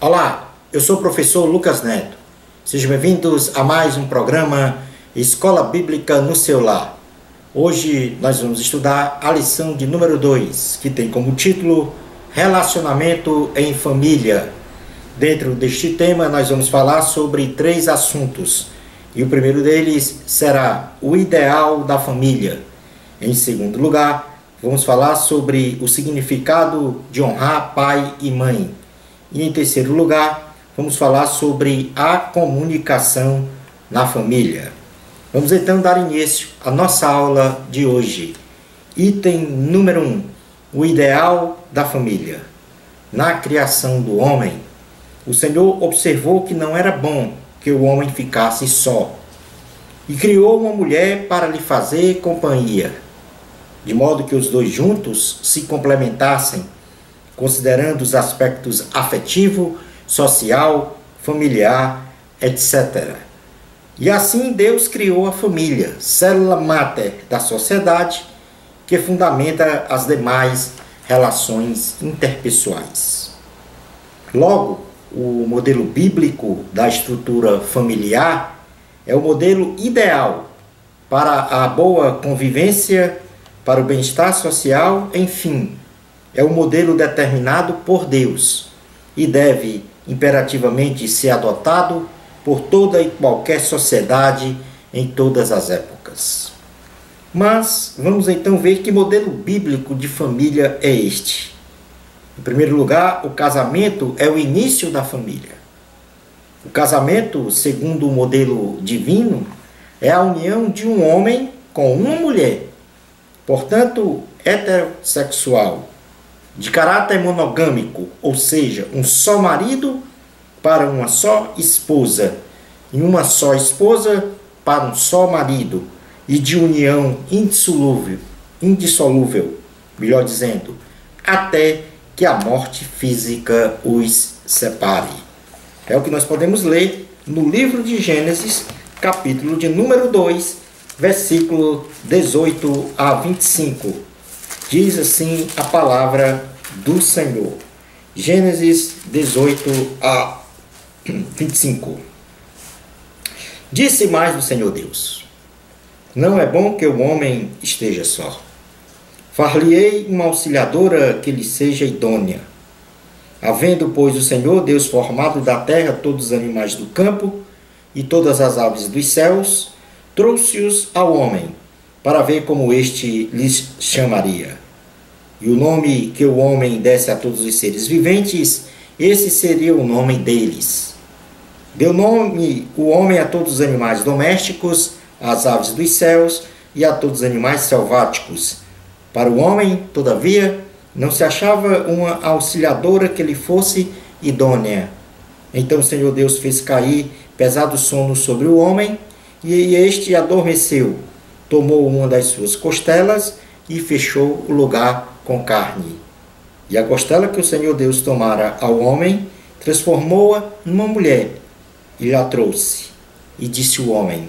Olá, eu sou o professor Lucas Neto. Sejam bem-vindos a mais um programa Escola Bíblica no seu lar. Hoje nós vamos estudar a lição de número 2, que tem como título Relacionamento em Família. Dentro deste tema nós vamos falar sobre 3 assuntos. E o primeiro deles será o ideal da família. Em segundo lugar, vamos falar sobre o significado de honrar pai e mãe. E em terceiro lugar, vamos falar sobre a comunicação na família. Vamos então dar início à nossa aula de hoje. Item número 1, o ideal da família. Na criação do homem, o Senhor observou que não era bom que o homem ficasse só, e criou uma mulher para lhe fazer companhia, de modo que os dois juntos se complementassem, considerando os aspectos afetivo, social, familiar, etc. E assim Deus criou a família, célula máter da sociedade, que fundamenta as demais relações interpessoais. Logo, o modelo bíblico da estrutura familiar é o modelo ideal para a boa convivência, para o bem-estar social, enfim, é o modelo determinado por Deus e deve imperativamente ser adotado por toda e qualquer sociedade em todas as épocas. Mas vamos então ver que modelo bíblico de família é este. Em primeiro lugar, o casamento é o início da família. O casamento, segundo o modelo divino, é a união de um homem com uma mulher, portanto, heterossexual, de caráter monogâmico, ou seja, um só marido para uma só esposa, e uma só esposa para um só marido, e de união indissolúvel, melhor dizendo, até que a morte física os separe. É o que nós podemos ler no livro de Gênesis, capítulo de número 2, versículo 18 a 25. Diz assim a palavra do Senhor. Gênesis 18 a 25. Disse mais o Senhor Deus: não é bom que o homem esteja só. Far-lhe-ei uma auxiliadora que lhe seja idônea. Havendo, pois, o Senhor Deus formado da terra todos os animais do campo e todas as aves dos céus, trouxe-os ao homem, para ver como este lhes chamaria. E o nome que o homem desse a todos os seres viventes, esse seria o nome deles. Deu nome o homem a todos os animais domésticos, às aves dos céus e a todos os animais selváticos. Para o homem, todavia, não se achava uma auxiliadora que lhe fosse idônea. Então o Senhor Deus fez cair pesado sono sobre o homem, e este adormeceu. Tomou uma das suas costelas e fechou o lugar com carne. E a costela que o Senhor Deus tomara ao homem, transformou-a numa mulher, e lhe a trouxe. E disse o homem: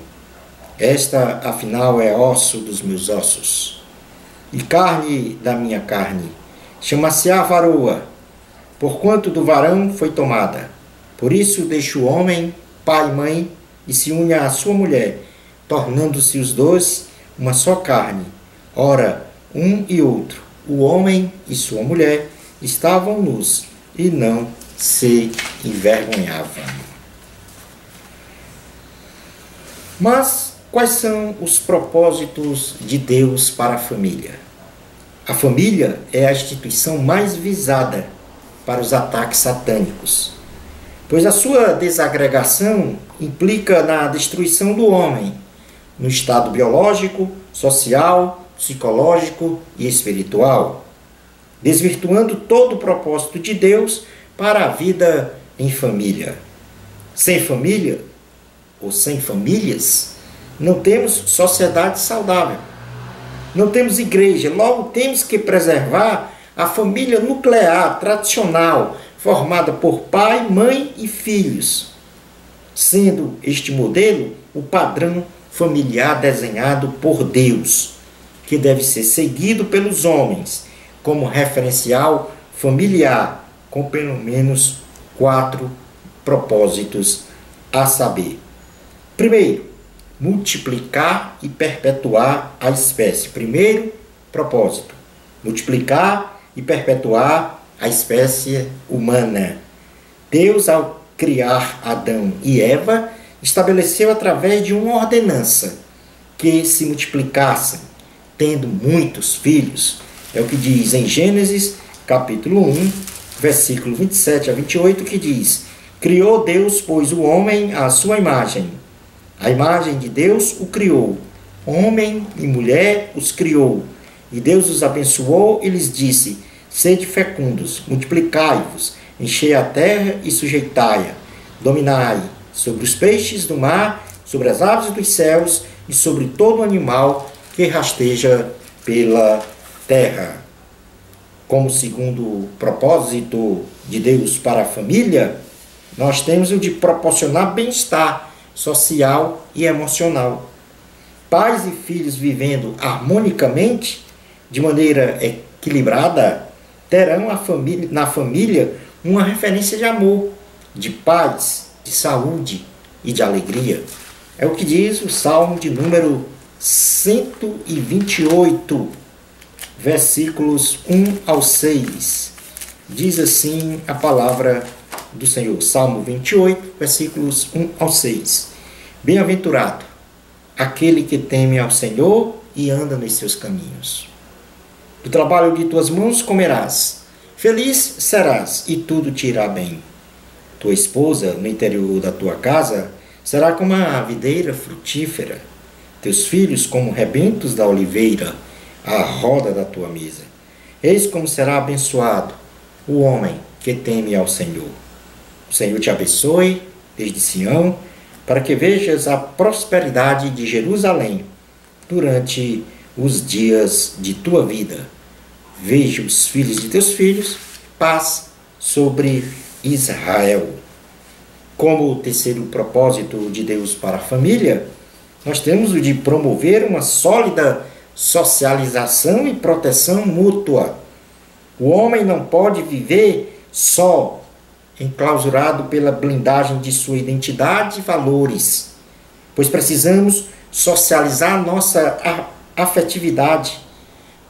esta, afinal, é osso dos meus ossos, e carne da minha carne. Chama-se-á varoa, porquanto do varão foi tomada. Por isso deixa o homem, pai e mãe, e se une à sua mulher, tornando-se os dois uma só carne. Ora, um e outro, o homem e sua mulher, estavam nus e não se envergonhavam. Mas quais são os propósitos de Deus para a família? A família é a instituição mais visada para os ataques satânicos, pois a sua desagregação implica na destruição do homem, no estado biológico, social, psicológico e espiritual, desvirtuando todo o propósito de Deus para a vida em família. Sem família, ou sem famílias, não temos sociedade saudável, não temos igreja, logo temos que preservar a família nuclear, tradicional, formada por pai, mãe e filhos, sendo este modelo o padrão familiar desenhado por Deus, que deve ser seguido pelos homens como referencial familiar, com pelo menos 4 propósitos a saber. Primeiro, multiplicar e perpetuar a espécie. Primeiro propósito, multiplicar e perpetuar a espécie humana. Deus, ao criar Adão e Eva, estabeleceu através de uma ordenança que se multiplicassem, tendo muitos filhos. É o que diz em Gênesis, capítulo 1, versículo 27 a 28, que diz: criou Deus, pois, o homem à sua imagem. A imagem de Deus o criou. Homem e mulher os criou. E Deus os abençoou e lhes disse: sede fecundos, multiplicai-vos, enchei a terra e sujeitai-a. Dominai sobre os peixes do mar, sobre as aves dos céus e sobre todo animal que rasteja pela terra. Como segundo propósito de Deus para a família, nós temos o de proporcionar bem-estar social e emocional. Pais e filhos vivendo harmonicamente, de maneira equilibrada, terão na família uma referência de amor, de paz, de saúde e de alegria. É o que diz o Salmo de número 128, versículos 1 ao 6. Diz assim a palavra do Senhor. Salmo 28, versículos 1 ao 6. Bem-aventurado aquele que teme ao Senhor e anda nos seus caminhos. Do trabalho de tuas mãos comerás, feliz serás e tudo te irá bem. Tua esposa no interior da tua casa será como a videira frutífera, teus filhos como rebentos da oliveira, à roda da tua mesa. Eis como será abençoado o homem que teme ao Senhor. O Senhor te abençoe desde Sião, para que vejas a prosperidade de Jerusalém durante os dias de tua vida. Veja os filhos de teus filhos, paz sobre Israel. Como o terceiro propósito de Deus para a família, nós temos o de promover uma sólida socialização e proteção mútua. O homem não pode viver só, enclausurado pela blindagem de sua identidade e valores, pois precisamos socializar nossa afetividade,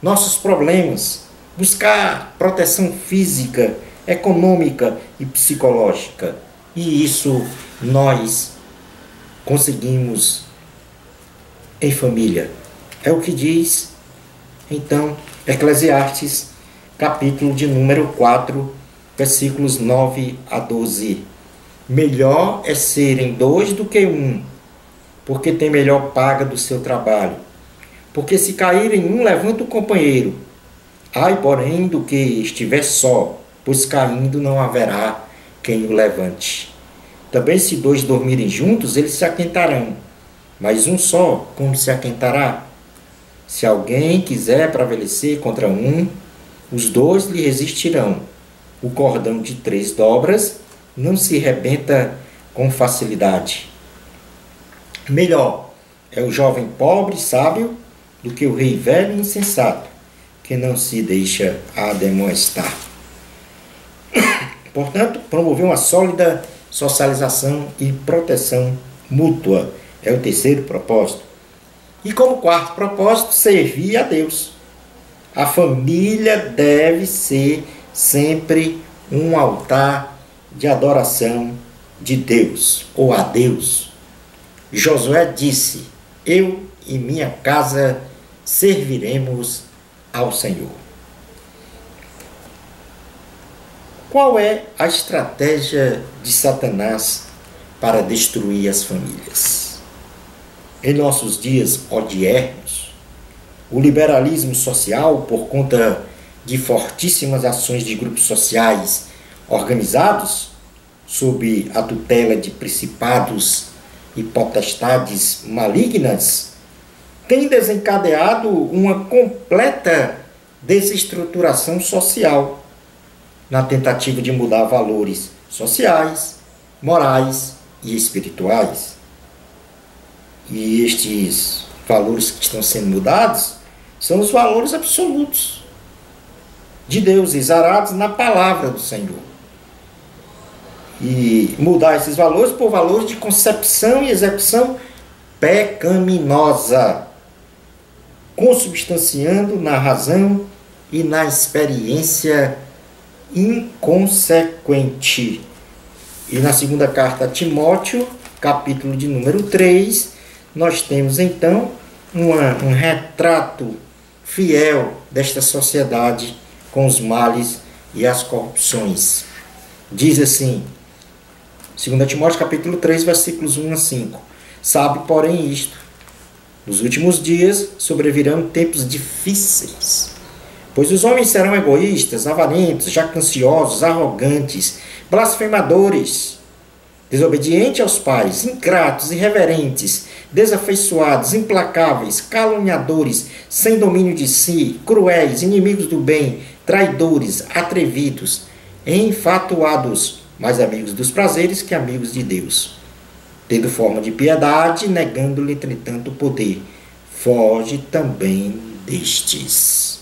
nossos problemas, buscar proteção física, econômica e psicológica. E isso nós conseguimos em família. É o que diz, então, Eclesiastes, capítulo de número 4, versículos 9 a 12. Melhor é serem dois do que um, porque tem melhor paga do seu trabalho. Porque se caírem um, levanta o companheiro. Ai, porém, do que estiver só, pois caindo não haverá quem o levante. Também se dois dormirem juntos, eles se aquentarão. Mas um só, como se aquentará? Se alguém quiser prevalecer contra um, os dois lhe resistirão. O cordão de 3 dobras não se rebenta com facilidade. Melhor é o jovem pobre e sábio do que o rei velho e insensato, que não se deixa ademoestar. Portanto, promover uma sólida socialização e proteção mútua é o terceiro propósito. E como quarto propósito, servir a Deus. A família deve ser sempre um altar de adoração de Deus, ou a Deus. Josué disse: eu e minha casa serviremos ao Senhor. Qual é a estratégia de Satanás para destruir as famílias? Em nossos dias odiernos, o liberalismo social, por conta de fortíssimas ações de grupos sociais organizados sob a tutela de principados e potestades malignas, tem desencadeado uma completa desestruturação social na tentativa de mudar valores sociais, morais e espirituais. E estes valores que estão sendo mudados são os valores absolutos de Deus, exarados na palavra do Senhor. e mudar esses valores por valores de concepção e execução pecaminosa, consubstanciando na razão e na experiência inconsequente. E na segunda carta a Timóteo, capítulo de número 3, nós temos então um retrato fiel desta sociedade com os males e as corrupções. Diz assim, 2 Timóteo capítulo 3, versículos 1 a 5. Sabe, porém, isto: nos últimos dias sobrevirão tempos difíceis, pois os homens serão egoístas, avarentos, jactanciosos, arrogantes, blasfemadores, desobedientes aos pais, ingratos, irreverentes, desafeiçoados, implacáveis, caluniadores, sem domínio de si, cruéis, inimigos do bem, traidores, atrevidos, enfatuados, mais amigos dos prazeres que amigos de Deus, tendo forma de piedade, negando-lhe, entretanto, o poder. Foge também destes.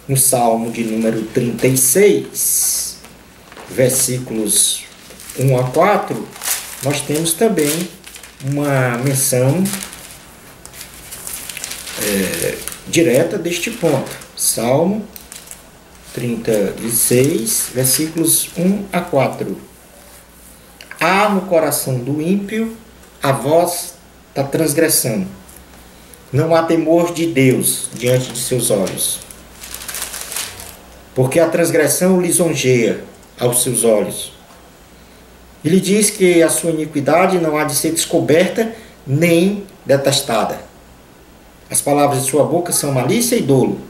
No Salmo de número 36, versículos 1 a 4, nós temos também uma menção direta deste ponto. Salmo 36, versículos 1 a 4. Há no coração do ímpio a voz da transgressão. Não há temor de Deus diante de seus olhos, porque a transgressão o lisonjeia aos seus olhos. Ele diz que a sua iniquidade não há de ser descoberta nem detestada. As palavras de sua boca são malícia e dolo.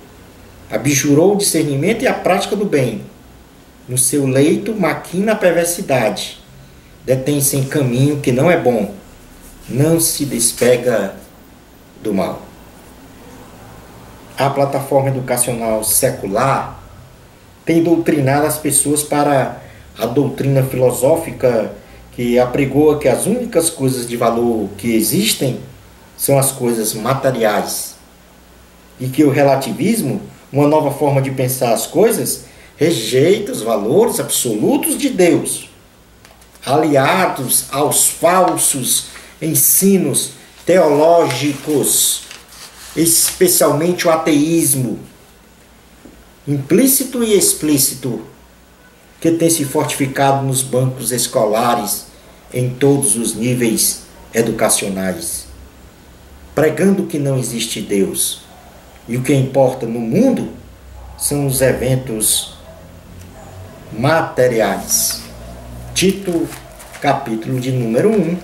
Abjurou o discernimento e a prática do bem. No seu leito maquina a perversidade. Detém-se em caminho que não é bom. Não se despega do mal. A plataforma educacional secular tem doutrinado as pessoas para a doutrina filosófica que apregoa que as únicas coisas de valor que existem são as coisas materiais. E que o relativismo, uma nova forma de pensar as coisas, rejeita os valores absolutos de Deus, aliados aos falsos ensinos teológicos, especialmente o ateísmo, implícito e explícito, que tem se fortificado nos bancos escolares em todos os níveis educacionais, pregando que não existe Deus. E o que importa no mundo são os eventos materiais. Tito, capítulo de número 1,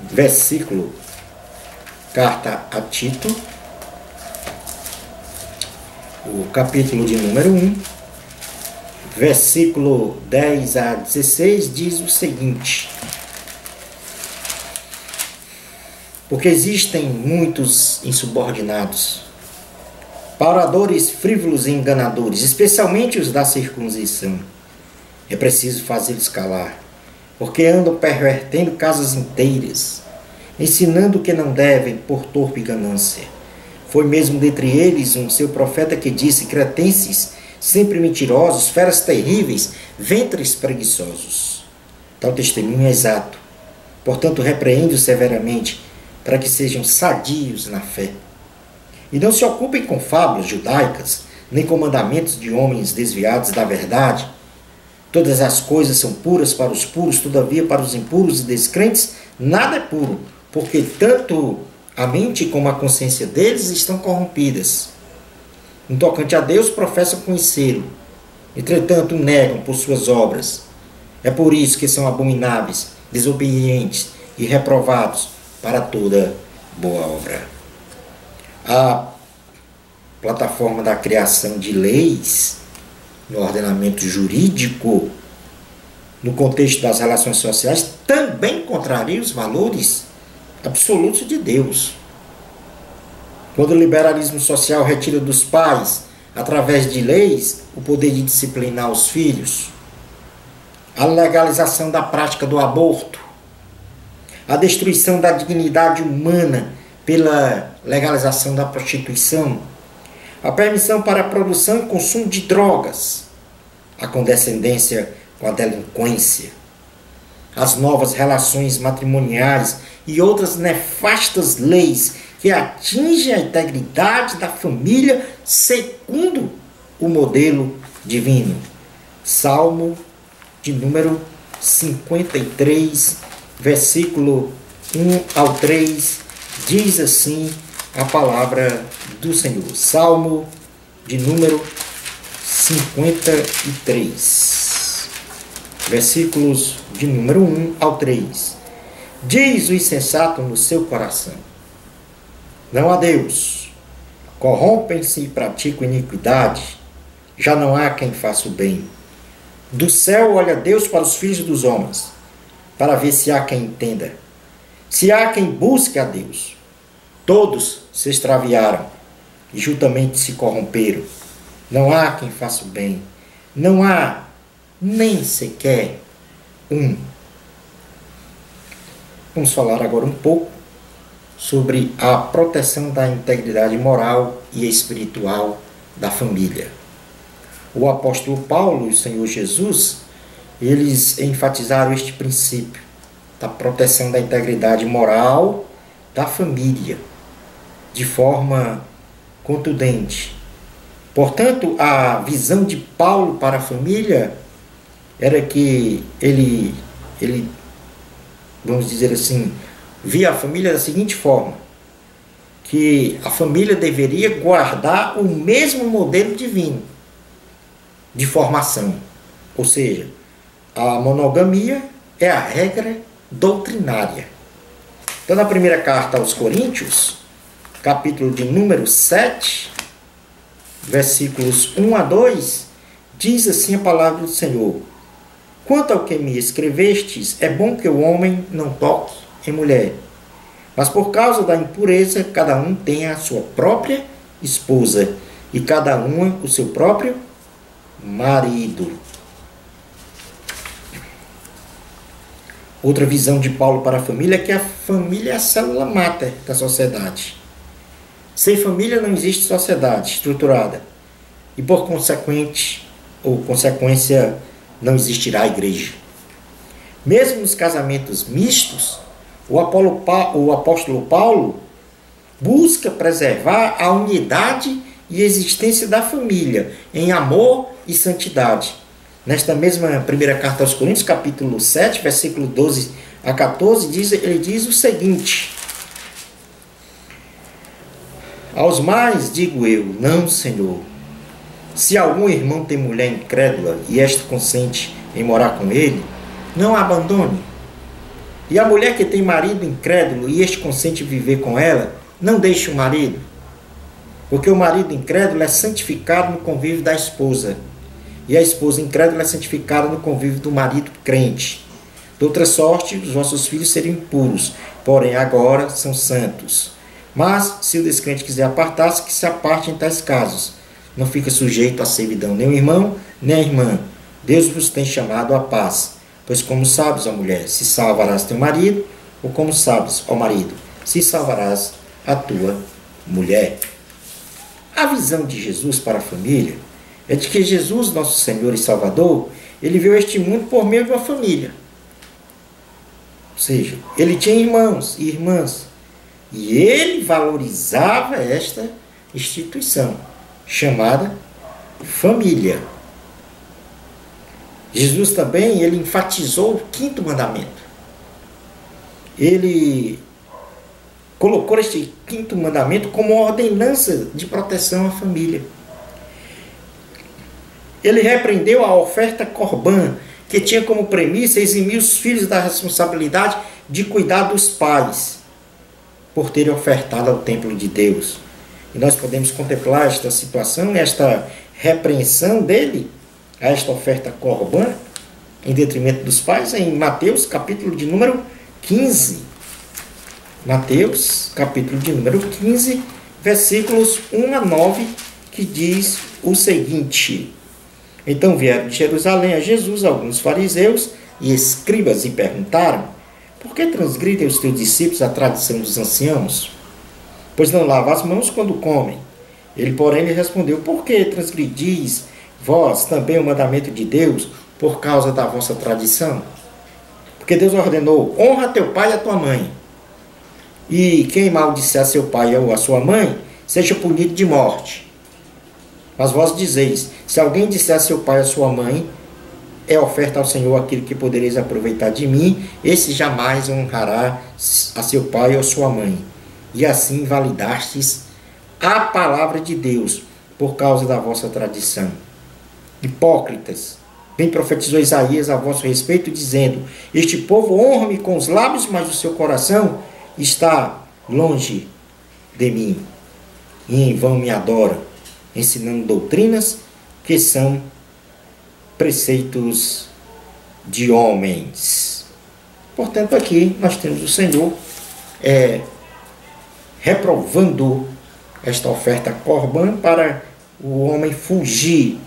versículo, carta a Tito, o capítulo de número 1, versículo 10 a 16, diz o seguinte: porque existem muitos insubordinados, paradores frívolos e enganadores, especialmente os da circuncisão. É preciso fazê-los calar, porque andam pervertendo casas inteiras, ensinando o que não devem por torpe ganância. Foi mesmo dentre eles um seu profeta que disse: cretenses, sempre mentirosos, feras terríveis, ventres preguiçosos. Tal testemunho é exato. Portanto, repreende-os severamente, para que sejam sadios na fé. E não se ocupem com fábulas judaicas, nem com mandamentos de homens desviados da verdade. Todas as coisas são puras para os puros, todavia para os impuros e descrentes nada é puro, porque tanto a mente como a consciência deles estão corrompidas. No tocante a Deus, professam conhecê-lo, entretanto o negam por suas obras. É por isso que são abomináveis, desobedientes e reprovados para toda boa obra. A plataforma da criação de leis no ordenamento jurídico, no contexto das relações sociais, também contraria os valores absolutos de Deus. Quando o liberalismo social retira dos pais, através de leis, o poder de disciplinar os filhos, a legalização da prática do aborto, a destruição da dignidade humana pela legalização da prostituição, a permissão para a produção e consumo de drogas, a condescendência com a delinquência, as novas relações matrimoniais e outras nefastas leis que atingem a integridade da família segundo o modelo divino. Salmo de número 53, versículo 1 ao 3, diz assim a palavra do Senhor. Salmo de número 53, versículos de número 1 ao 3. Diz o insensato no seu coração: não há Deus. Corrompem-se e praticam iniquidade. Já não há quem faça o bem. Do céu olha Deus para os filhos dos homens, para ver se há quem entenda, se há quem busque a Deus. Todos se extraviaram e juntamente se corromperam. Não há quem faça o bem. Não há nem sequer um. Vamos falar agora um pouco sobre a proteção da integridade moral e espiritual da família. O apóstolo Paulo e o Senhor Jesus, eles enfatizaram este princípio da proteção da integridade moral da família de forma contundente. Portanto, a visão de Paulo para a família era que ele, vamos dizer assim, via a família da seguinte forma: que a família deveria guardar o mesmo modelo divino de formação. Ou seja, a monogamia é a regra doutrinária. Então, na primeira carta aos Coríntios, capítulo de número 7, versículos 1 a 2, diz assim a palavra do Senhor: quanto ao que me escrevestes, é bom que o homem não toque em mulher, mas por causa da impureza, cada um tenha a sua própria esposa, e cada uma o seu próprio marido. Outra visão de Paulo para a família é que a família é a célula máter da sociedade. Sem família não existe sociedade estruturada e, por consequência, não existirá a igreja. Mesmo nos casamentos mistos, o apóstolo Paulo busca preservar a unidade e existência da família em amor e santidade. Nesta mesma primeira carta aos Coríntios, capítulo 7, versículo 12 a 14, ele diz o seguinte: aos mais digo eu, não, Senhor. Se algum irmão tem mulher incrédula e esta consente em morar com ele, não a abandone. E a mulher que tem marido incrédulo e este consente em viver com ela, não deixe o marido. Porque o marido incrédulo é santificado no convívio da esposa, e a esposa incrédula é santificada no convívio do marido crente. De outra sorte, os vossos filhos seriam impuros, porém agora são santos. Mas, se o descrente quiser apartar-se, que se aparte em tais casos. Não fica sujeito à servidão nem o irmão, nem a irmã. Deus vos tem chamado à paz. Pois como sabes, ó mulher, se salvarás teu marido, ou como sabes, ó marido, se salvarás a tua mulher. A visão de Jesus para a família é de que Jesus, nosso Senhor e Salvador, ele veio a este mundo por meio de uma família. Ou seja, ele tinha irmãos e irmãs. E ele valorizava esta instituição, chamada família. Jesus também, ele enfatizou o quinto mandamento. Ele colocou este quinto mandamento como ordenança de proteção à família. Ele repreendeu a oferta corbã, que tinha como premissa eximir os filhos da responsabilidade de cuidar dos pais, por terem ofertado ao templo de Deus. E nós podemos contemplar esta situação, esta repreensão dele, a esta oferta corbã, em detrimento dos pais, em Mateus, capítulo de número 15. Mateus, capítulo de número 15, versículos 1 a 9, que diz o seguinte: então vieram de Jerusalém a Jesus alguns fariseus e escribas e perguntaram: por que transgridem os teus discípulos a tradição dos anciãos? Pois não lavam as mãos quando comem. Ele, porém, lhe respondeu: por que transgredis vós também o mandamento de Deus por causa da vossa tradição? Porque Deus ordenou: honra teu pai e a tua mãe. E quem maldisser a seu pai ou a sua mãe, seja punido de morte. Mas vós dizeis: se alguém disser a seu pai ou a sua mãe, é oferta ao Senhor aquilo que podereis aproveitar de mim, esse jamais honrará a seu pai ou a sua mãe. E assim validastes a palavra de Deus por causa da vossa tradição. Hipócritas, bem profetizou Isaías a vosso respeito, dizendo: este povo honra-me com os lábios, mas o seu coração está longe de mim. E em vão me adora, ensinando doutrinas que são preceitos de homens. Portanto, aqui nós temos o Senhor reprovando esta oferta corbã para o homem fugir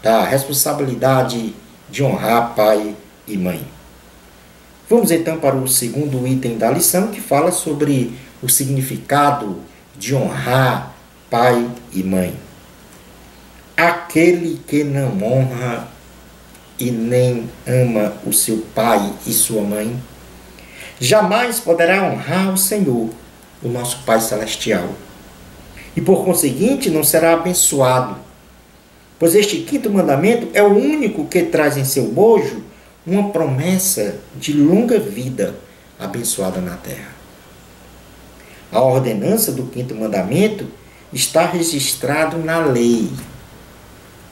da responsabilidade de honrar pai e mãe. Vamos então para o segundo item da lição, que fala sobre o significado de honrar pai e mãe. Aquele que não honra e nem ama o seu pai e sua mãe, jamais poderá honrar o Senhor, o nosso Pai Celestial. E por conseguinte não será abençoado, pois este quinto mandamento é o único que traz em seu bojo uma promessa de longa vida abençoada na terra. A ordenança do quinto mandamento está registrado na lei.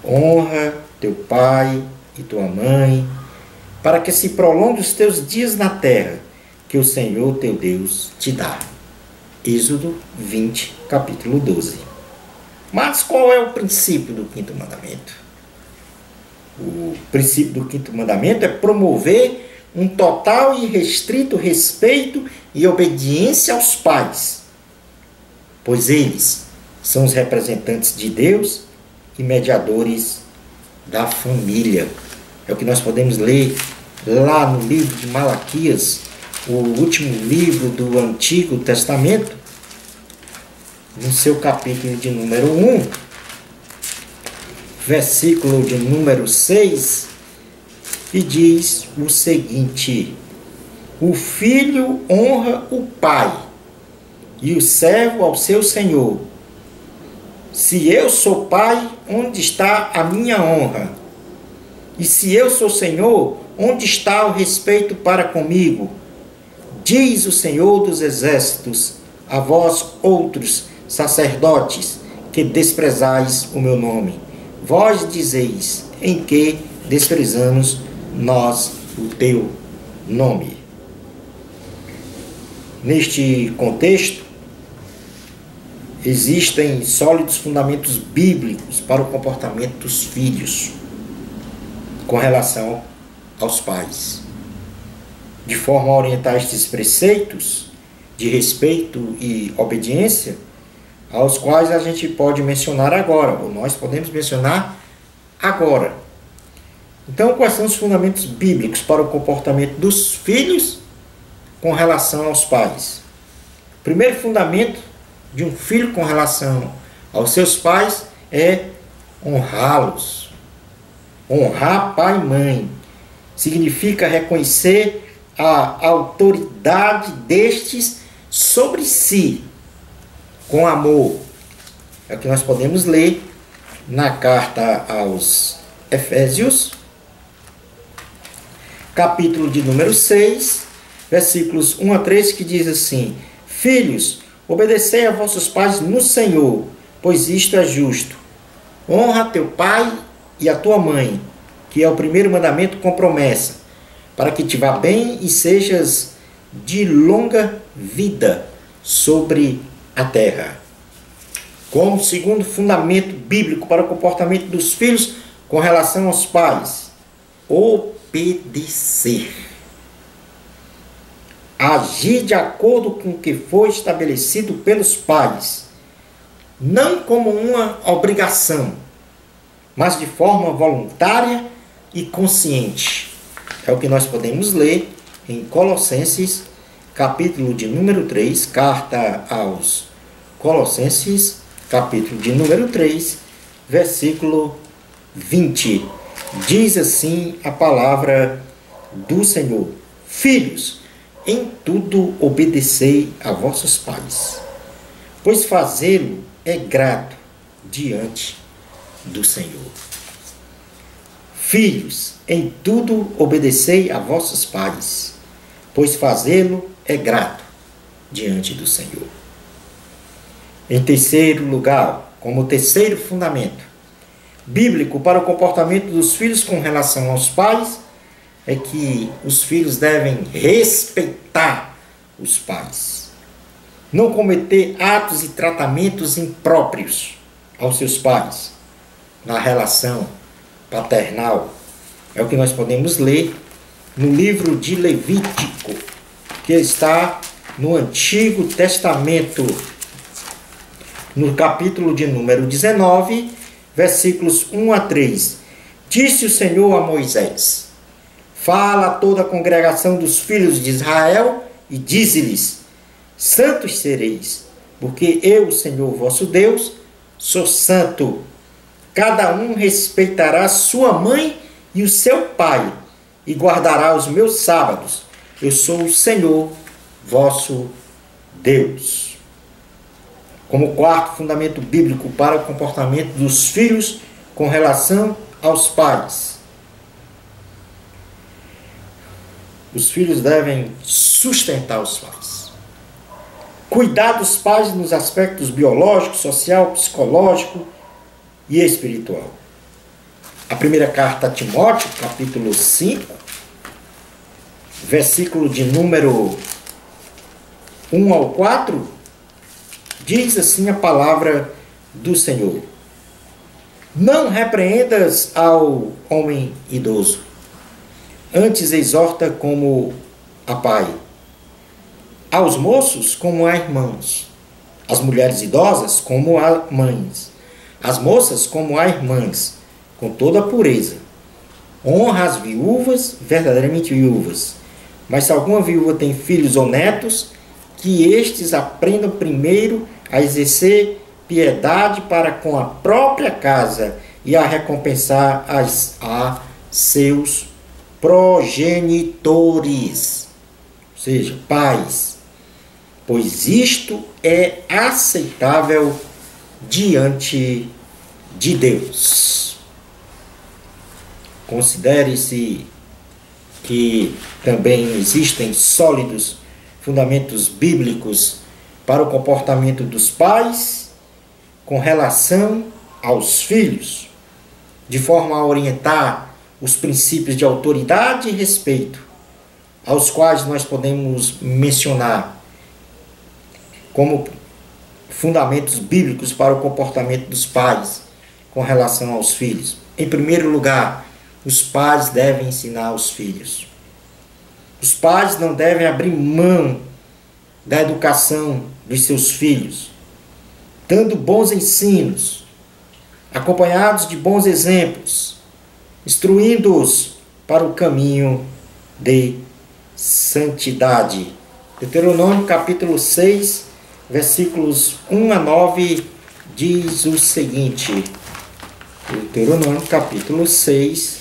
Honra teu pai e tua mãe, para que se prolongue os teus dias na terra, que o Senhor teu Deus te dá. Êxodo 20, capítulo 12. Mas qual é o princípio do quinto mandamento? O princípio do quinto mandamento é promover um total e restrito respeito e obediência aos pais, pois eles são os representantes de Deus e mediadores da família. É o que nós podemos ler lá no livro de Malaquias, o último livro do Antigo Testamento, no seu capítulo de número 1, versículo de número 6, e diz o seguinte: o filho honra o pai e o servo ao seu senhor. Se eu sou pai, onde está a minha honra? E se eu sou senhor, onde está o respeito para comigo? Diz o Senhor dos Exércitos, a vós outros sacerdotes, que desprezais o meu nome. Vós dizeis: em que desprezamos nós o teu nome? Neste contexto, existem sólidos fundamentos bíblicos para o comportamento dos filhos com relação aos pais, de forma a orientar estes preceitos de respeito e obediência, aos quais a gente pode mencionar agora, ou nós podemos mencionar agora. Então, quais são os fundamentos bíblicos para o comportamento dos filhos com relação aos pais? O primeiro fundamento de um filho com relação aos seus pais é honrá-los. Honrar pai e mãe significa reconhecer a autoridade destes sobre si, com amor. É o que nós podemos ler na carta aos Efésios, capítulo de número 6, versículos 1 a 3, que diz assim: filhos, obedecei a vossos pais no Senhor, pois isto é justo. Honra teu pai e a tua mãe, que é o primeiro mandamento com promessa, para que te vá bem e sejas de longa vida sobre a terra. Como segundo fundamento bíblico para o comportamento dos filhos com relação aos pais, obedecer. Agir de acordo com o que foi estabelecido pelos pais, não como uma obrigação, mas de forma voluntária e consciente. É o que nós podemos ler em Colossenses, capítulo de número 3, carta aos Colossenses, capítulo de número 3, versículo 20. Diz assim a palavra do Senhor: Filhos, em tudo obedecei a vossos pais, pois fazê-lo é grato diante do Senhor. Filhos, em tudo obedecei a vossos pais, pois fazê-lo é grato diante do Senhor. Em terceiro lugar, como terceiro fundamento bíblico para o comportamento dos filhos com relação aos pais, é que os filhos devem respeitar os pais, não cometer atos e tratamentos impróprios aos seus pais na relação paternal. É o que nós podemos ler no livro de Levítico, que está no Antigo Testamento, no capítulo de número 19, versículos 1 a 3. Disse o Senhor a Moisés: fala a toda a congregação dos filhos de Israel e dize-lhes: santos sereis, porque eu, o Senhor vosso Deus, sou santo. Cada um respeitará sua mãe e o seu pai, e guardará os meus sábados. Eu sou o Senhor vosso Deus. Como quarto fundamento bíblico para o comportamento dos filhos com relação aos pais, os filhos devem sustentar os pais, cuidar dos pais nos aspectos biológico, social, psicológico e espiritual. A primeira carta a Timóteo, capítulo 5, versículo de número 1 ao 4, diz assim a palavra do Senhor: não repreendas ao homem idoso, antes exorta como a pai, aos moços como a irmãos, as mulheres idosas como a mães, as moças como a irmãs, com toda a pureza. Honra as viúvas, verdadeiramente viúvas. Mas se alguma viúva tem filhos ou netos, que estes aprendam primeiro a exercer piedade para com a própria casa e a recompensar a seus progenitores, ou seja, pais, pois isto é aceitável diante de Deus. Considere-se que também existem sólidos fundamentos bíblicos para o comportamento dos pais com relação aos filhos, de forma a orientar os princípios de autoridade e respeito, aos quais nós podemos mencionar como fundamentos bíblicos para o comportamento dos pais com relação aos filhos. Em primeiro lugar, os pais devem ensinar aos filhos. Os pais não devem abrir mão da educação dos seus filhos, dando bons ensinos, acompanhados de bons exemplos, instruindo-os para o caminho de santidade. Deuteronômio capítulo 6, versículos 1 a 9, diz o seguinte. Deuteronômio capítulo 6,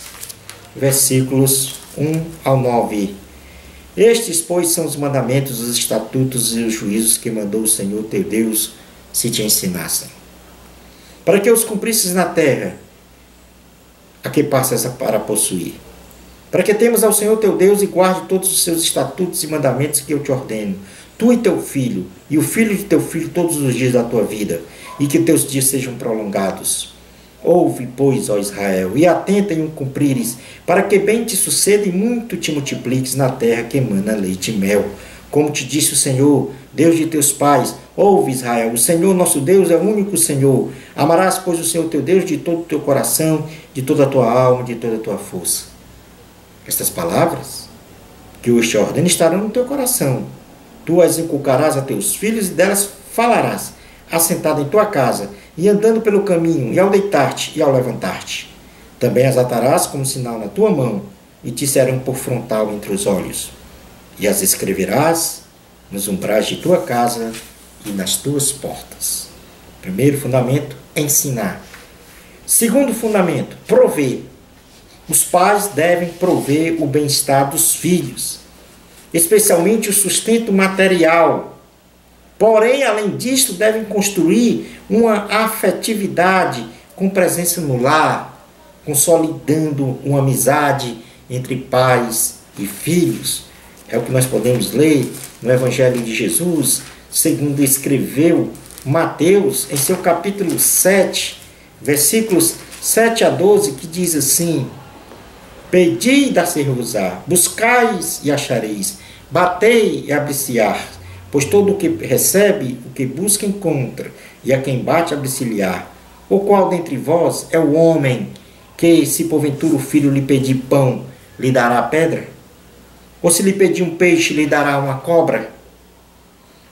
versículos 1 ao 9. Estes, pois, são os mandamentos, os estatutos e os juízos que mandou o Senhor teu Deus se te ensinassem, para que os cumprisses na terra a que passas para possuir, para que temas ao Senhor teu Deus e guarde todos os seus estatutos e mandamentos que eu te ordeno, tu e teu filho, e o filho de teu filho todos os dias da tua vida, e que teus dias sejam prolongados. Ouve, pois, ó Israel, e atenta em o cumprires, para que bem te suceda e muito te multipliques na terra que emana leite e mel. Como te disse o Senhor, Deus de teus pais, ouve, Israel, o Senhor nosso Deus é o único Senhor. Amarás, pois, o Senhor teu Deus de todo o teu coração, de toda a tua alma, de toda a tua força. Estas palavras que hoje te ordeno estarão no teu coração. Tu as inculcarás a teus filhos e delas falarás, assentado em tua casa, e andando pelo caminho, e ao deitar-te e ao levantar-te. Também as atarás como sinal na tua mão, e te serão por frontal entre os olhos. E as escreverás nos umbrais de tua casa e nas tuas portas. Primeiro fundamento, ensinar. Segundo fundamento, prover. Os pais devem prover o bem-estar dos filhos. especialmente o sustento material. Porém, além disto, devem construir uma afetividade com presença no lar, consolidando uma amizade entre pais e filhos. É o que nós podemos ler no Evangelho de Jesus, segundo escreveu Mateus, em seu capítulo 7, versículos 7 a 12, que diz assim: Pedi e dar-se-vos-á, buscais e achareis, batei e abrir-se-á, pois todo o que recebe, o que busca encontra, e a quem bate abre-se-lhe-á. O qual dentre vós é o homem que, se porventura o filho lhe pedir pão, lhe dará pedra? Ou se lhe pedir um peixe, lhe dará uma cobra?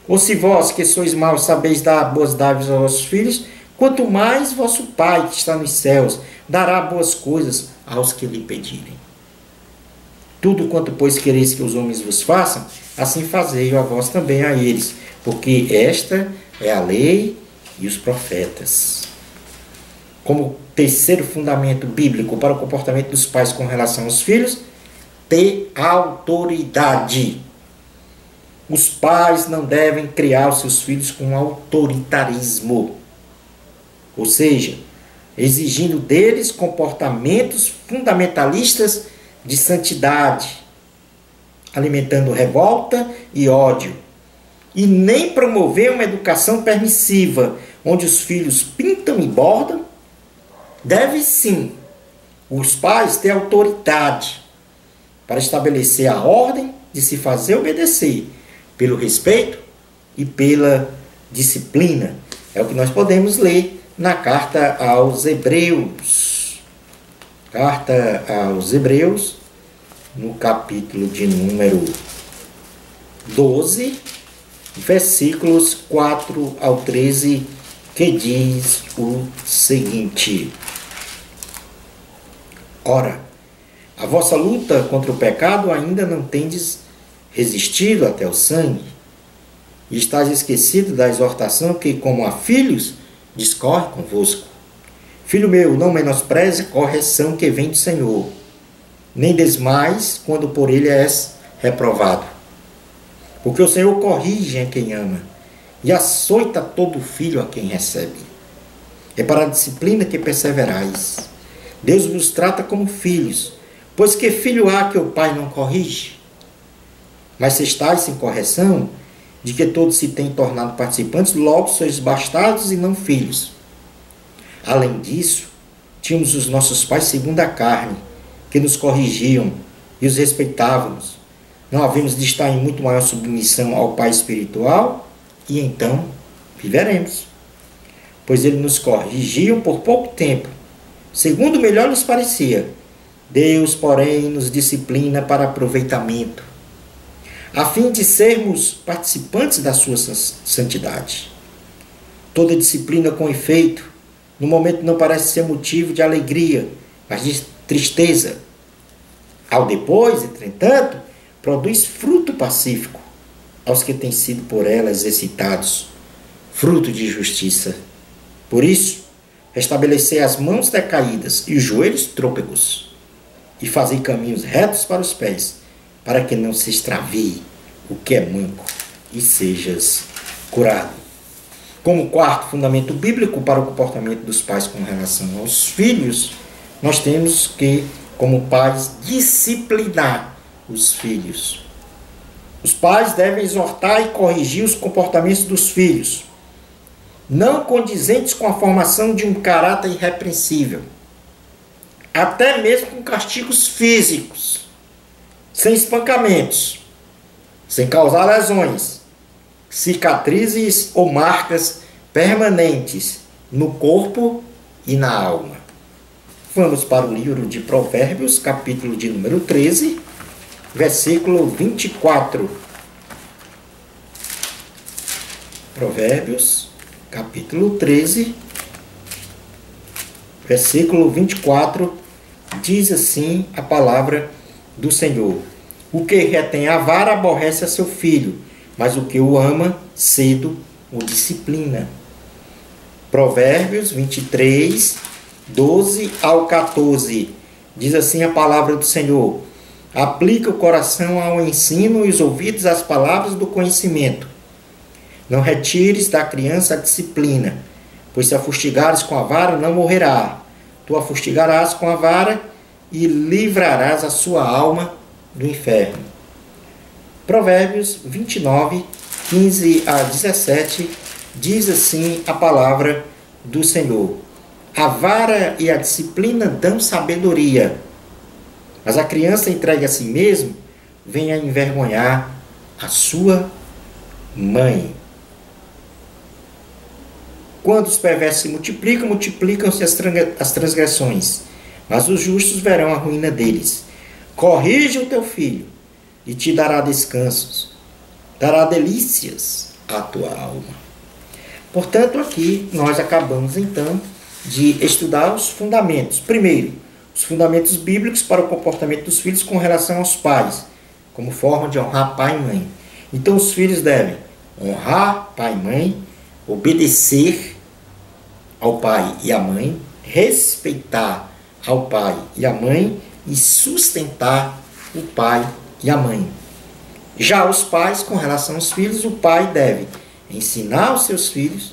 Ou se vós, que sois maus, sabeis dar boas dádivas aos vossos filhos, quanto mais vosso Pai, que está nos céus, dará boas coisas aos que lhe pedirem. Tudo quanto, pois, quereis que os homens vos façam, assim fazei a vós também a eles, porque esta é a lei e os profetas. Como terceiro fundamento bíblico para o comportamento dos pais com relação aos filhos, ter autoridade. Os pais não devem criar os seus filhos com autoritarismo, ou seja, exigindo deles comportamentos fundamentalistas de santidade, alimentando revolta e ódio, e nem promover uma educação permissiva, onde os filhos pintam e bordam. Deve sim os pais ter autoridade para estabelecer a ordem de se fazer obedecer, pelo respeito e pela disciplina. É o que nós podemos ler na carta aos Hebreus. Carta aos Hebreus, no capítulo de número 12, versículos 4 ao 13, que diz o seguinte: Ora, a vossa luta contra o pecado ainda não tendes resistido até o sangue, e estáis esquecido da exortação que, como a filhos, discorre convosco. Filho meu, não menospreze a correção que vem do Senhor, nem desmais quando por ele és reprovado. Porque o Senhor corrige a quem ama, e açoita todo filho a quem recebe. É para a disciplina que perseverais. Deus vos trata como filhos, pois que filho há que o pai não corrige? Mas se estáis sem correção, de que todos se têm tornado participantes, logo sois bastardos e não filhos. Além disso, tínhamos os nossos pais segundo a carne, que nos corrigiam e os respeitávamos. Não havíamos de estar em muito maior submissão ao Pai espiritual, e então viveremos. Pois eles nos corrigiam por pouco tempo, segundo melhor lhes parecia. Deus, porém, nos disciplina para aproveitamento, a fim de sermos participantes da sua santidade. Toda disciplina com efeito, no momento não parece ser motivo de alegria, mas de tristeza. Ao depois, entretanto, produz fruto pacífico aos que têm sido por ela exercitados, fruto de justiça. Por isso, restabelecei as mãos decaídas e os joelhos trôpegos, e fazei caminhos retos para os pés, para que não se extravie o que é manco e sejas curado. Como quarto fundamento bíblico para o comportamento dos pais com relação aos filhos, nós temos que, como pais, disciplinar os filhos. Os pais devem exortar e corrigir os comportamentos dos filhos, não condizentes com a formação de um caráter irrepreensível, até mesmo com castigos físicos, sem espancamentos, sem causar lesões, cicatrizes ou marcas permanentes no corpo e na alma. Vamos para o livro de Provérbios, capítulo de número 13, versículo 24. Provérbios, capítulo 13, versículo 24, diz assim a palavra do Senhor: O que retém a vara aborrece a seu filho, mas o que o ama, cedo o disciplina. Provérbios 23, 12 ao 14, diz assim a palavra do Senhor: Aplica o coração ao ensino e os ouvidos às palavras do conhecimento. Não retires da criança a disciplina, pois se a fustigares com a vara, não morrerá. Tu a fustigarás com a vara e livrarás a sua alma do inferno. Provérbios 29, 15 a 17, diz assim a palavra do Senhor. A vara e a disciplina dão sabedoria, mas a criança entregue a si mesmo vem a envergonhar a sua mãe. Quando os perversos se multiplicam, multiplicam-se as transgressões, mas os justos verão a ruína deles. Corrige o teu filho, e te dará descansos, dará delícias à tua alma. Portanto, aqui nós acabamos então de estudar os fundamentos. Primeiro, os fundamentos bíblicos para o comportamento dos filhos com relação aos pais, como forma de honrar pai e mãe. Então, os filhos devem honrar pai e mãe, obedecer ao pai e à mãe, respeitar ao pai e à mãe e sustentar o pai e a mãe. Já os pais, com relação aos filhos, o pai deve ensinar aos seus filhos,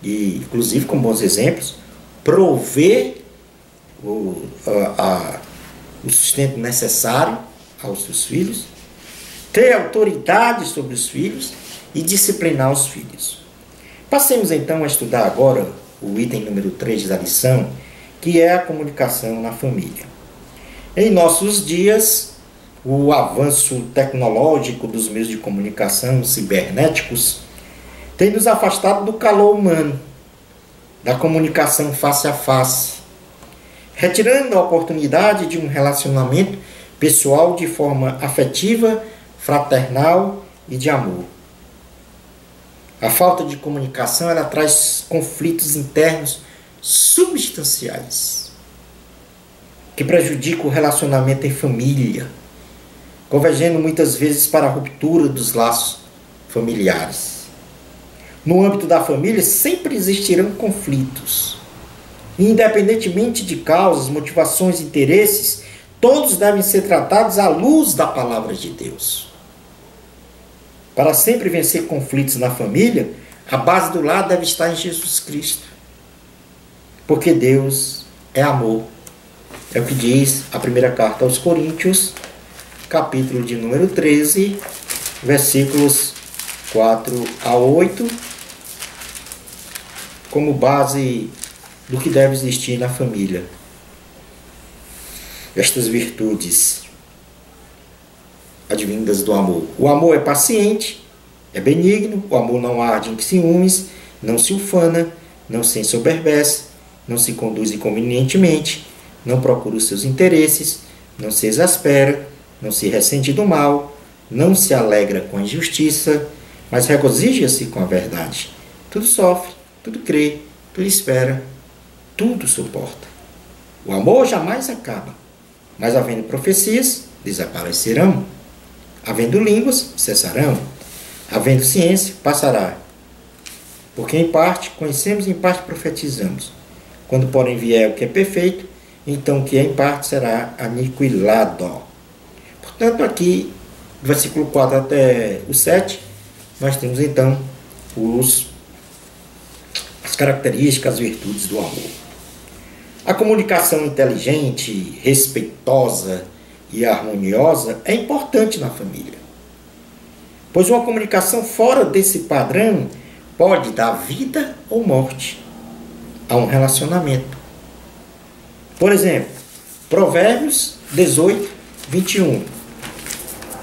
e inclusive com bons exemplos, prover o sustento necessário aos seus filhos, ter autoridade sobre os filhos e disciplinar os filhos. Passemos então a estudar agora o item número 3 da lição, que é a comunicação na família. Em nossos dias, o avanço tecnológico dos meios de comunicação cibernéticos tem nos afastado do calor humano, da comunicação face a face, retirando a oportunidade de um relacionamento pessoal de forma afetiva, fraternal e de amor. A falta de comunicação, ela traz conflitos internos substanciais que prejudicam o relacionamento em família, convergendo muitas vezes para a ruptura dos laços familiares. No âmbito da família, sempre existirão conflitos. E, independentemente de causas, motivações, interesses, todos devem ser tratados à luz da palavra de Deus. Para sempre vencer conflitos na família, a base do lar deve estar em Jesus Cristo. Porque Deus é amor. É o que diz a primeira carta aos Coríntios, capítulo de número 13, versículos 4 a 8, como base do que deve existir na família. Estas virtudes advindas do amor. O amor é paciente, é benigno, o amor não arde em ciúmes, não se ufana, não se ensoberbece, não se conduz inconvenientemente, não procura os seus interesses, não se exaspera, não se ressente do mal, não se alegra com a injustiça, mas regozija-se com a verdade. Tudo sofre, tudo crê, tudo espera, tudo suporta. O amor jamais acaba, mas havendo profecias, desaparecerão. Havendo línguas, cessarão. Havendo ciência, passará. Porque em parte conhecemos e em parte profetizamos. Quando, porém, vier o que é perfeito, então o que é em parte será aniquilado. Portanto, aqui, do versículo 4 até o 7, nós temos então as características, as virtudes do amor. A comunicação inteligente, respeitosa e harmoniosa é importante na família, pois uma comunicação fora desse padrão pode dar vida ou morte a um relacionamento. Por exemplo, Provérbios 18, 21.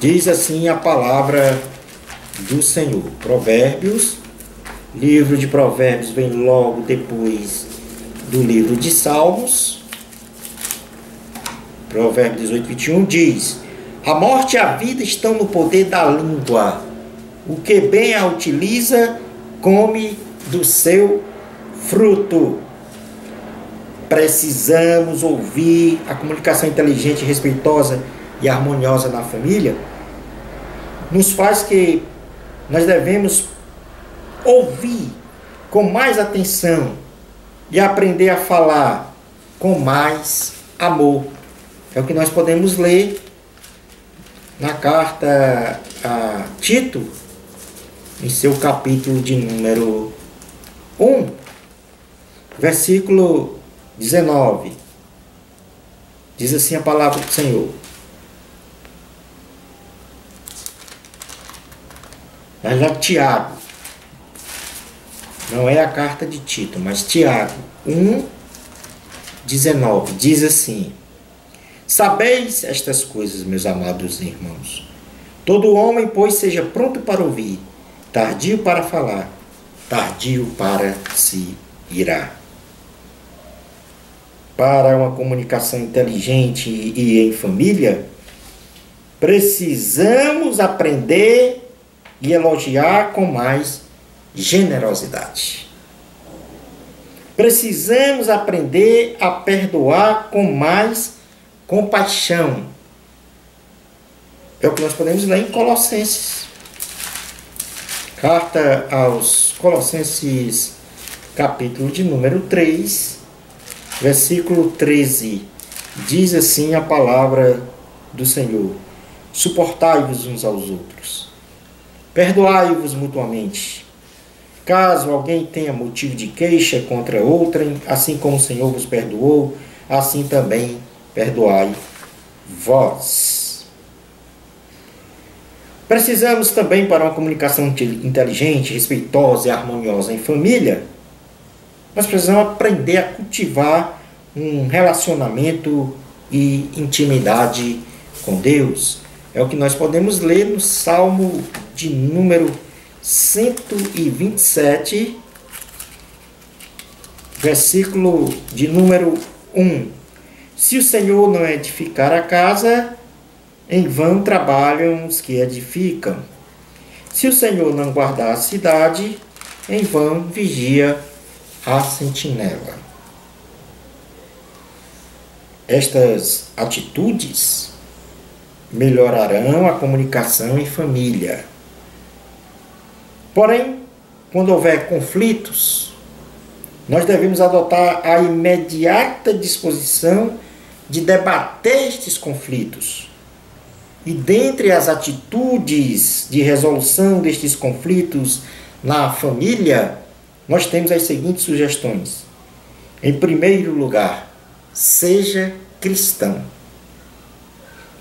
Diz assim a palavra do Senhor. Provérbios, livro de Provérbios vem logo depois do livro de Salmos. Provérbios 18, 21 diz: a morte e a vida estão no poder da língua. O que bem a utiliza, come do seu fruto. Precisamos ouvir a comunicação inteligente, respeitosa e harmoniosa na família. Nos faz que nós devemos ouvir com mais atenção e aprender a falar com mais amor. É o que nós podemos ler na carta a Tito, em seu capítulo de número 1, versículo 19. Diz assim a palavra do Senhor. Mas lá Tiago, não é a carta de Tito, mas Tiago 1, 19, diz assim: sabeis estas coisas, meus amados irmãos. Todo homem, pois, seja pronto para ouvir, tardio para falar, tardio para se irar. Para uma comunicação inteligente e em família, precisamos aprender e elogiar com mais generosidade. Precisamos aprender a perdoar com mais compaixão. É o que nós podemos ler em Colossenses. Carta aos Colossenses, capítulo de número 3, versículo 13. Diz assim a palavra do Senhor: suportai-vos uns aos outros, perdoai-vos mutuamente, caso alguém tenha motivo de queixa contra outrem, assim como o Senhor vos perdoou, assim também perdoai vós. Precisamos também, para uma comunicação inteligente, respeitosa e harmoniosa em família, nós precisamos aprender a cultivar um relacionamento e intimidade com Deus. É o que nós podemos ler no Salmo de número 127, versículo de número 1. Se o Senhor não edificar a casa, em vão trabalham os que edificam. Se o Senhor não guardar a cidade, em vão vigia a sentinela. Estas atitudes melhorarão a comunicação em família. Porém, quando houver conflitos, nós devemos adotar a imediata disposição de debater estes conflitos. E dentre as atitudes de resolução destes conflitos na família, nós temos as seguintes sugestões. Em primeiro lugar, seja cristão.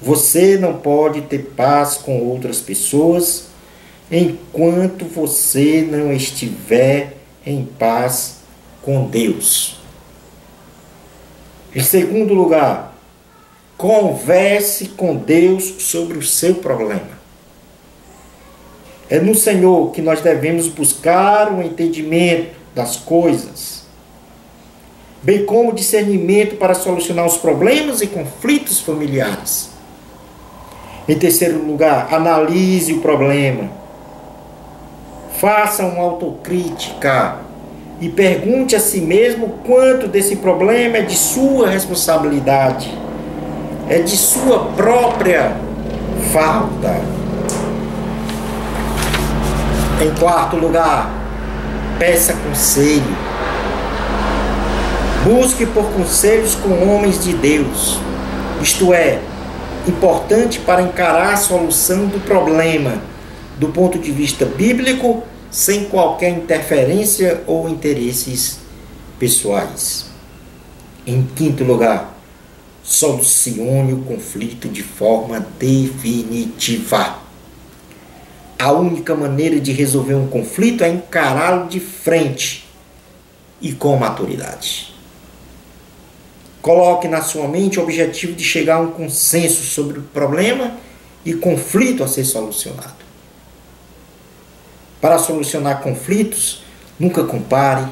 Você não pode ter paz com outras pessoas enquanto você não estiver em paz com Deus. Em segundo lugar, converse com Deus sobre o seu problema. É no Senhor que nós devemos buscar o entendimento das coisas, bem como discernimento para solucionar os problemas e conflitos familiares. Em terceiro lugar, analise o problema. Faça uma autocrítica e pergunte a si mesmo quanto desse problema é de sua responsabilidade, é de sua própria falta. Em quarto lugar, peça conselho. Busque por conselhos com homens de Deus, isto é, importante para encarar a solução do problema do ponto de vista bíblico, sem qualquer interferência ou interesses pessoais. Em quinto lugar, solucione o conflito de forma definitiva. A única maneira de resolver um conflito é encará-lo de frente e com maturidade. Coloque na sua mente o objetivo de chegar a um consenso sobre o problema e conflito a ser solucionado. Para solucionar conflitos, nunca compare,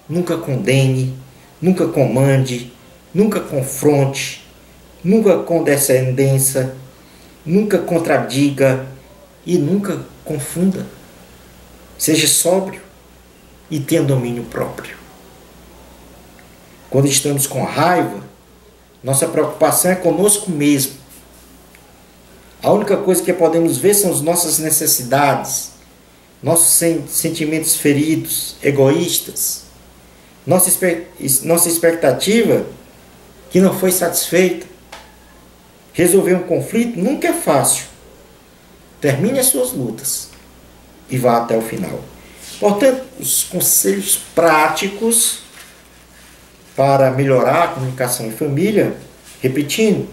nunca condene, nunca comande, nunca confronte, nunca condescendença, nunca contradiga e nunca confunda. Seja sóbrio e tenha domínio próprio. Quando estamos com raiva, nossa preocupação é conosco mesmo. A única coisa que podemos ver são as nossas necessidades, nossos sentimentos feridos, egoístas, nossa expectativa que não foi satisfeita. Resolver um conflito nunca é fácil, termine as suas lutas e vá até o final. Portanto, os conselhos práticos para melhorar a comunicação em família, repetindo,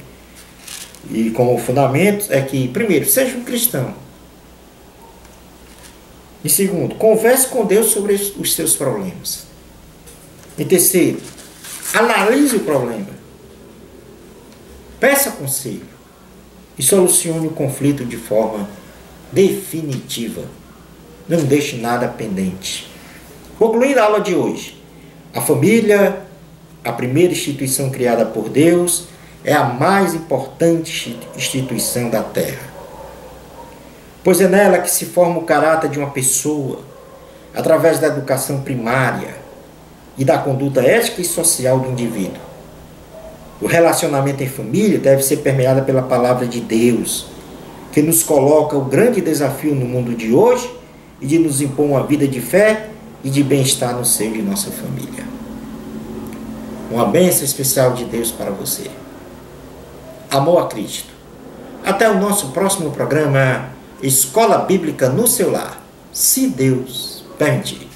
e como fundamento, é que, primeiro, seja um cristão. E segundo, converse com Deus sobre os seus problemas. E terceiro, analise o problema. Peça conselho. E solucione o conflito de forma definitiva. Não deixe nada pendente. Concluindo a aula de hoje, a família, a primeira instituição criada por Deus, é a mais importante instituição da Terra. Pois é nela que se forma o caráter de uma pessoa, através da educação primária e da conduta ética e social do indivíduo. O relacionamento em família deve ser permeado pela palavra de Deus, que nos coloca o grande desafio no mundo de hoje e de nos impor uma vida de fé e de bem-estar no seio de nossa família. Uma bênção especial de Deus para você. Amor a Cristo. Até o nosso próximo programa, Escola Bíblica no seu lar, se Deus permitir.